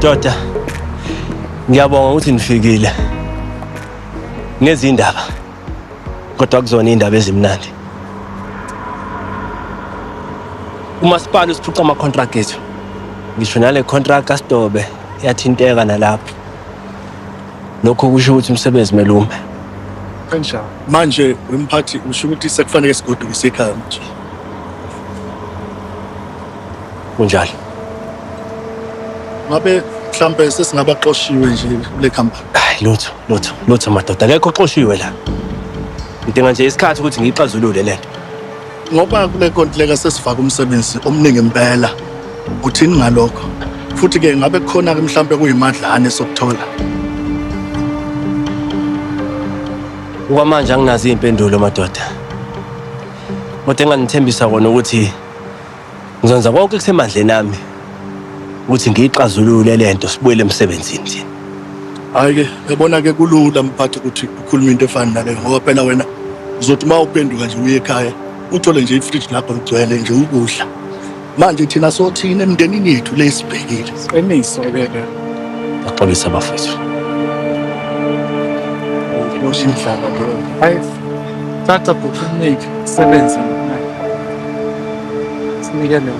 Madoda, ngiyabonga ukuthi nifikile. Nezindaba. Kodwa kuzona indaba ezimnandi. Umasipala usiphuca ama-contract ethu. Ngisho nale contract kaStobe yathinteka nalapho. Lokho kusho ukuthi umsebenzi melume. Kanjani? Manje wemphathi usho ukuthi sekufanele sigodukise ekhaya manje. Kunjalo. Ngabe mhlambe sesingabaxoshiwe nje kule company. Hayi lutho madoda. Akekho oxoshiwe la. Ngidinga nje isikhathi ukuthi ngiyixazulule lento. Ngoba kule kontileka sesifaka umsebenzi omningi impela. Uthini ngalokho? Futhi ke ngabe kukhona ke mhlambe kuyimadlana esokuthola. Okwamanje anginazo impendulo madoda. Kodwa enganithembisa kona ukuthi ngizonza konke kusemandleni ami ukuthi ngiyixazulule lento sibuyele emsebenzini. Hayi ke yabona ke kulula mphathi ukuthi ukhuluma into efana nale ngoba phela wena uzothi mawuphenduka nje uye ekhaya uthole nje ifridge lapho ligcwele nje ukudla. Manje thina sothina emndenini yethu lesibhekile. Qiniso ke. Baxolisa bafethu. Ushimhlaba ke. Hayi. Thatha bokunika sebenza. Sinikele.